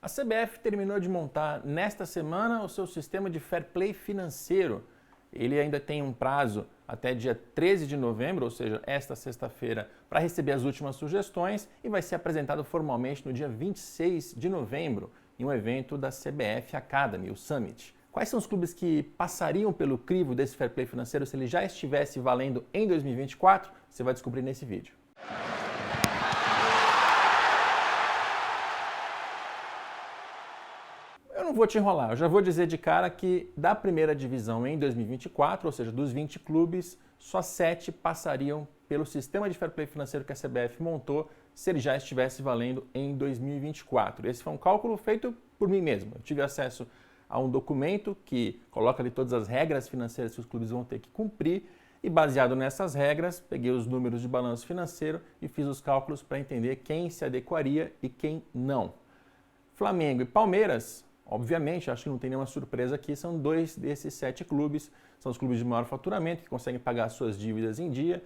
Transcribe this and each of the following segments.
A CBF terminou de montar nesta semana o seu sistema de fair play financeiro. Ele ainda tem um prazo até dia 13 de novembro, ou seja, esta sexta-feira, para receber as últimas sugestões e vai ser apresentado formalmente no dia 26 de novembro, em um evento da CBF Academy, o Summit. Quais são os clubes que passariam pelo crivo desse fair play financeiro se ele já estivesse valendo em 2024? Você vai descobrir nesse vídeo. Eu não vou te enrolar, eu já vou dizer de cara que da primeira divisão em 2024, ou seja, dos 20 clubes, só 7 passariam pelo sistema de fair play financeiro que a CBF montou se ele já estivesse valendo em 2024. Esse foi um cálculo feito por mim mesmo. Eu tive acesso a um documento que coloca ali todas as regras financeiras que os clubes vão ter que cumprir e baseado nessas regras, peguei os números de balanço financeiro e fiz os cálculos para entender quem se adequaria e quem não. Flamengo e Palmeiras, obviamente, acho que não tem nenhuma surpresa aqui, são 2 desses 7 clubes, são os clubes de maior faturamento, que conseguem pagar suas dívidas em dia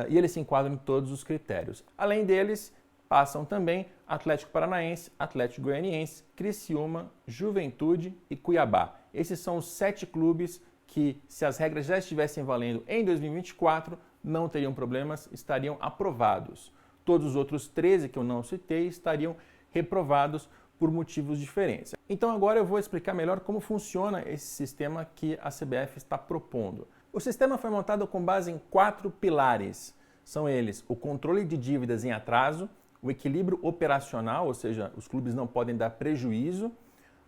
e eles se enquadram em todos os critérios. Além deles, passam também Atlético Paranaense, Atlético Goianiense, Criciúma, Juventude e Cuiabá. Esses são os 7 clubes que, se as regras já estivessem valendo em 2024, não teriam problemas, estariam aprovados. Todos os outros 13 que eu não citei estariam reprovados por motivos diferentes. Então agora eu vou explicar melhor como funciona esse sistema que a CBF está propondo. O sistema foi montado com base em 4 pilares. São eles o controle de dívidas em atraso, o equilíbrio operacional, ou seja, os clubes não podem dar prejuízo,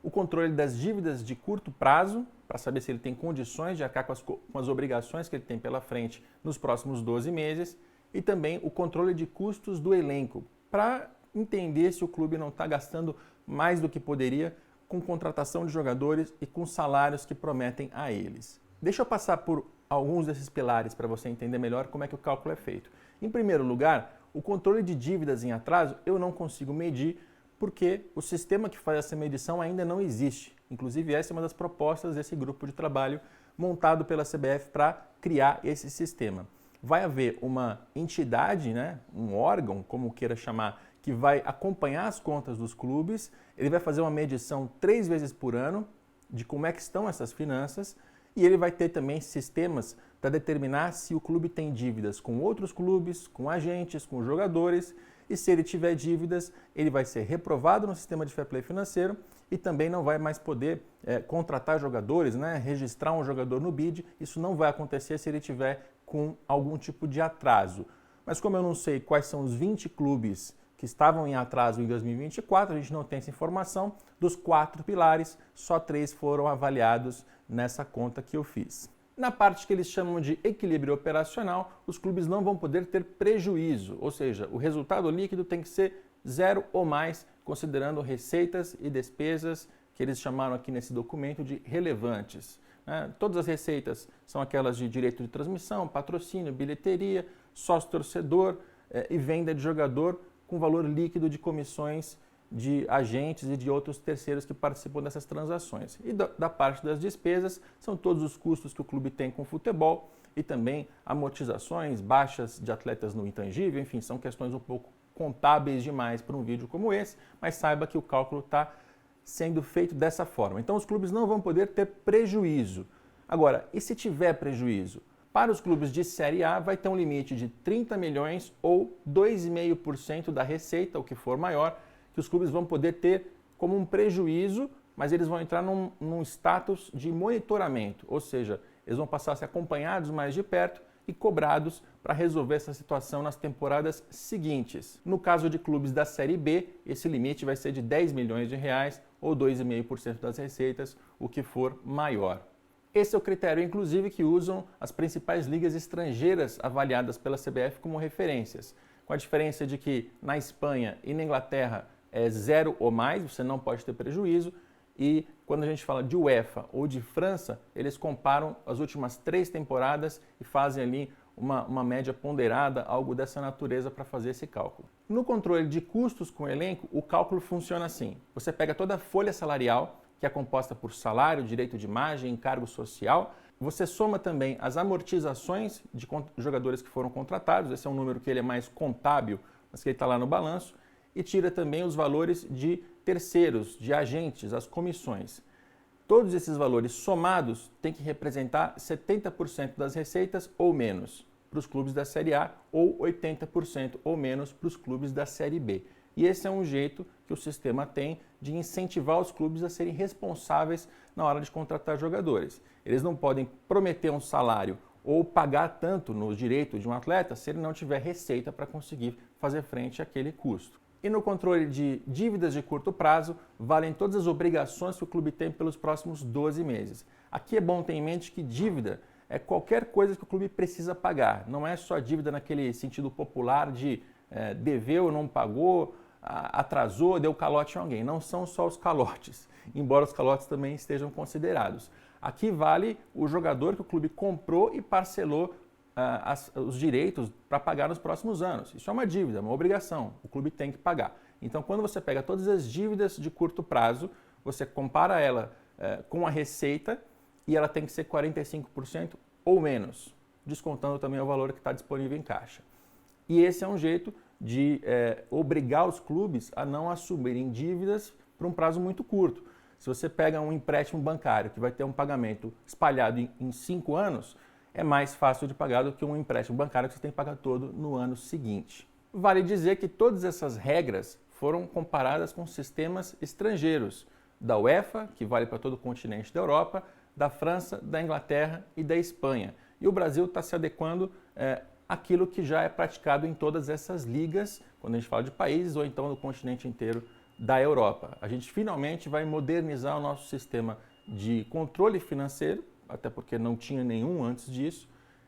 o controle das dívidas de curto prazo, para saber se ele tem condições de arcar com as obrigações que ele tem pela frente nos próximos 12 meses, e também o controle de custos do elenco, para entender se o clube não está gastando mais do que poderia com contratação de jogadores e com salários que prometem a eles. Deixa eu passar por alguns desses pilares para você entender melhor como é que o cálculo é feito. Em primeiro lugar, o controle de dívidas em atraso eu não consigo medir porque o sistema que faz essa medição ainda não existe. Inclusive, essa é uma das propostas desse grupo de trabalho montado pela CBF para criar esse sistema. Vai haver uma entidade, um órgão, como queira chamar, que vai acompanhar as contas dos clubes, ele vai fazer uma medição 3 vezes por ano de como é que estão essas finanças e ele vai ter também sistemas para determinar se o clube tem dívidas com outros clubes, com agentes, com jogadores e se ele tiver dívidas, ele vai ser reprovado no sistema de fair play financeiro e também não vai mais poder contratar jogadores, registrar um jogador no BID, isso não vai acontecer se ele tiver com algum tipo de atraso. Mas como eu não sei quais são os 20 clubes que estavam em atraso em 2024, a gente não tem essa informação. Dos 4 pilares, só 3 foram avaliados nessa conta que eu fiz. Na parte que eles chamam de equilíbrio operacional, os clubes não vão poder ter prejuízo, ou seja, o resultado líquido tem que ser 0 ou mais, considerando receitas e despesas que eles chamaram aqui nesse documento de relevantes. Todas as receitas são aquelas de direito de transmissão, patrocínio, bilheteria, sócio-torcedor e venda de jogador, com valor líquido de comissões de agentes e de outros terceiros que participam dessas transações. E da parte das despesas, são todos os custos que o clube tem com o futebol e também amortizações, baixas de atletas no intangível, enfim, são questões um pouco contábeis demais para um vídeo como esse, mas saiba que o cálculo está sendo feito dessa forma. Então os clubes não vão poder ter prejuízo. Agora, e se tiver prejuízo? Para os clubes de Série A, vai ter um limite de 30 milhões ou 2,5% da receita, o que for maior, que os clubes vão poder ter como um prejuízo, mas eles vão entrar num status de monitoramento, ou seja, eles vão passar a ser acompanhados mais de perto e cobrados para resolver essa situação nas temporadas seguintes. No caso de clubes da Série B, esse limite vai ser de 10 milhões de reais ou 2,5% das receitas, o que for maior. Esse é o critério, inclusive, que usam as principais ligas estrangeiras avaliadas pela CBF como referências, com a diferença de que na Espanha e na Inglaterra é 0 ou mais, você não pode ter prejuízo, e quando a gente fala de UEFA ou de França, eles comparam as últimas 3 temporadas e fazem ali uma média ponderada, algo dessa natureza para fazer esse cálculo. No controle de custos com o elenco, o cálculo funciona assim. Você pega toda a folha salarial, que é composta por salário, direito de imagem, encargo social. Você soma também as amortizações de jogadores que foram contratados, esse é um número que ele é mais contábil, mas que ele está lá no balanço, e tira também os valores de terceiros, de agentes, as comissões. Todos esses valores somados têm que representar 70% das receitas ou menos para os clubes da Série A ou 80% ou menos para os clubes da Série B. E esse é um jeito que o sistema tem de incentivar os clubes a serem responsáveis na hora de contratar jogadores. Eles não podem prometer um salário ou pagar tanto no direito de um atleta se ele não tiver receita para conseguir fazer frente àquele custo. E no controle de dívidas de curto prazo, valem todas as obrigações que o clube tem pelos próximos 12 meses. Aqui é bom ter em mente que dívida é qualquer coisa que o clube precisa pagar. Não é só dívida naquele sentido popular de deveu, não pagou, atrasou, deu calote em alguém. Não são só os calotes, embora os calotes também estejam considerados. Aqui vale o jogador que o clube comprou e parcelou os direitos para pagar nos próximos anos. Isso é uma dívida, uma obrigação, o clube tem que pagar. Então, quando você pega todas as dívidas de curto prazo, você compara ela com a receita e ela tem que ser 45% ou menos, descontando também o valor que está disponível em caixa. E esse é um jeito de obrigar os clubes a não assumirem dívidas por um prazo muito curto. Se você pega um empréstimo bancário que vai ter um pagamento espalhado em 5 anos, é mais fácil de pagar do que um empréstimo bancário que você tem que pagar todo no ano seguinte. Vale dizer que todas essas regras foram comparadas com sistemas estrangeiros, da UEFA, que vale para todo o continente da Europa, da França, da Inglaterra e da Espanha. E o Brasil está se adequando àquilo que já é praticado em todas essas ligas, quando a gente fala de países ou então do continente inteiro da Europa. A gente finalmente vai modernizar o nosso sistema de controle financeiro, até porque não tinha nenhum antes disso,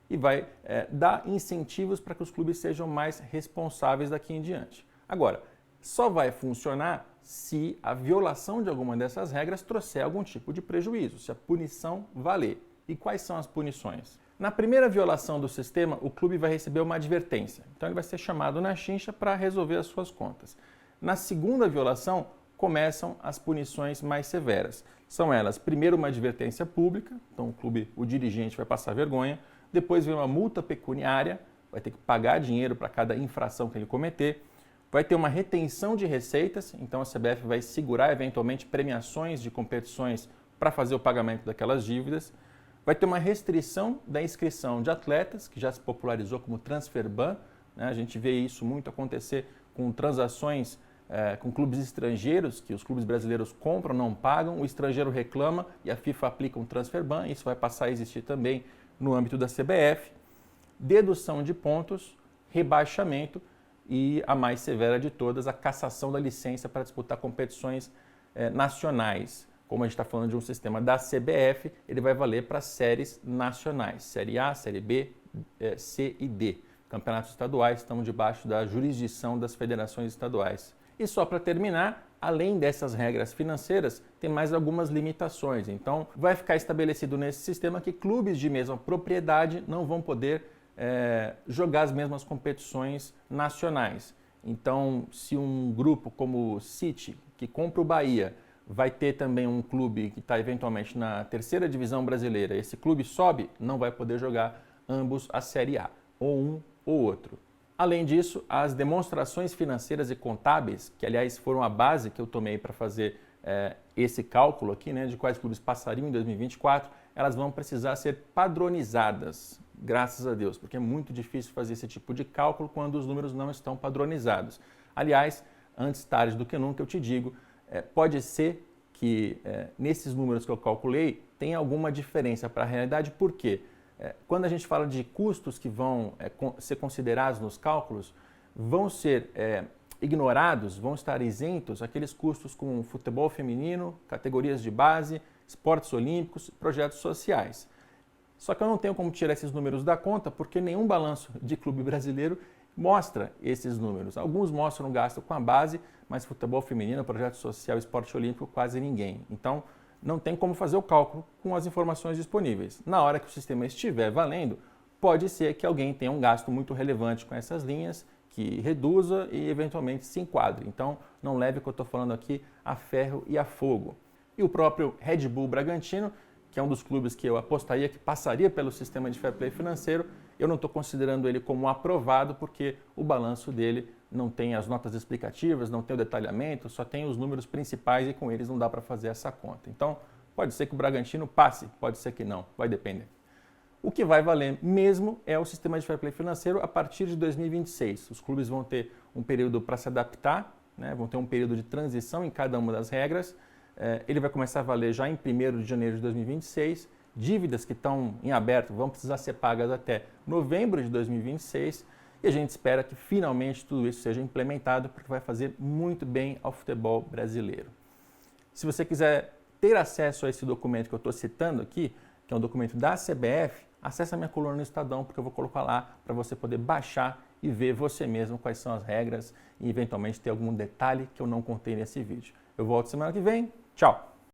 e vai dar incentivos para que os clubes sejam mais responsáveis daqui em diante. Agora, só vai funcionar se a violação de alguma dessas regras trouxer algum tipo de prejuízo, se a punição valer. E quais são as punições? Na primeira violação do sistema, o clube vai receber uma advertência. Então ele vai ser chamado na chincha para resolver as suas contas. Na segunda violação, começam as punições mais severas. São elas, primeiro, uma advertência pública, então o dirigente vai passar vergonha, depois vem uma multa pecuniária, vai ter que pagar dinheiro para cada infração que ele cometer, vai ter uma retenção de receitas, então a CBF vai segurar eventualmente premiações de competições para fazer o pagamento daquelas dívidas, vai ter uma restrição da inscrição de atletas, que já se popularizou como transfer ban, né? A gente vê isso muito acontecer com transações com clubes estrangeiros, que os clubes brasileiros compram, não pagam, o estrangeiro reclama e a FIFA aplica um transfer ban, isso vai passar a existir também no âmbito da CBF, dedução de pontos, rebaixamento e a mais severa de todas, a cassação da licença para disputar competições nacionais. Como a gente está falando de um sistema da CBF, ele vai valer para séries nacionais, Série A, Série B, C e D. Campeonatos estaduais estão debaixo da jurisdição das federações estaduais. E só para terminar, além dessas regras financeiras, tem mais algumas limitações. Então, vai ficar estabelecido nesse sistema que clubes de mesma propriedade não vão poder jogar as mesmas competições nacionais. Então, se um grupo como o City, que compra o Bahia, vai ter também um clube que está eventualmente na terceira divisão brasileira, esse clube sobe, não vai poder jogar ambos a Série A, ou um ou outro. Além disso, as demonstrações financeiras e contábeis, que aliás foram a base que eu tomei para fazer esse cálculo aqui, né, de quais clubes passariam em 2024, elas vão precisar ser padronizadas, graças a Deus, porque é muito difícil fazer esse tipo de cálculo quando os números não estão padronizados. Aliás, antes tarde do que nunca, eu te digo, pode ser que nesses números que eu calculei tenha alguma diferença para a realidade, por quê? Quando a gente fala de custos que vão ser considerados nos cálculos, vão ser ignorados, vão estar isentos aqueles custos com futebol feminino, categorias de base, esportes olímpicos, projetos sociais. Só que eu não tenho como tirar esses números da conta porque nenhum balanço de clube brasileiro mostra esses números. Alguns mostram gasto com a base, mas futebol feminino, projeto social, esporte olímpico, quase ninguém. Então, não tem como fazer o cálculo com as informações disponíveis. Na hora que o sistema estiver valendo, pode ser que alguém tenha um gasto muito relevante com essas linhas, que reduza e eventualmente se enquadre. Então, não leve o que eu estou falando aqui a ferro e a fogo. E o próprio Red Bull Bragantino, que é um dos clubes que eu apostaria que passaria pelo sistema de fair play financeiro, eu não estou considerando ele como aprovado porque o balanço dele não tem as notas explicativas, não tem o detalhamento, só tem os números principais e com eles não dá para fazer essa conta. Então, pode ser que o Bragantino passe, pode ser que não, vai depender. O que vai valer mesmo é o sistema de fair play financeiro a partir de 2026. Os clubes vão ter um período para se adaptar, né? Vão ter um período de transição em cada uma das regras. Ele vai começar a valer já em 1º de janeiro de 2026. Dívidas que estão em aberto vão precisar ser pagas até novembro de 2026. E a gente espera que finalmente tudo isso seja implementado, porque vai fazer muito bem ao futebol brasileiro. Se você quiser ter acesso a esse documento que eu estou citando aqui, que é um documento da CBF, acesse a minha coluna no Estadão, porque eu vou colocar lá para você poder baixar e ver você mesmo quais são as regras e eventualmente ter algum detalhe que eu não contei nesse vídeo. Eu volto semana que vem. Tchau!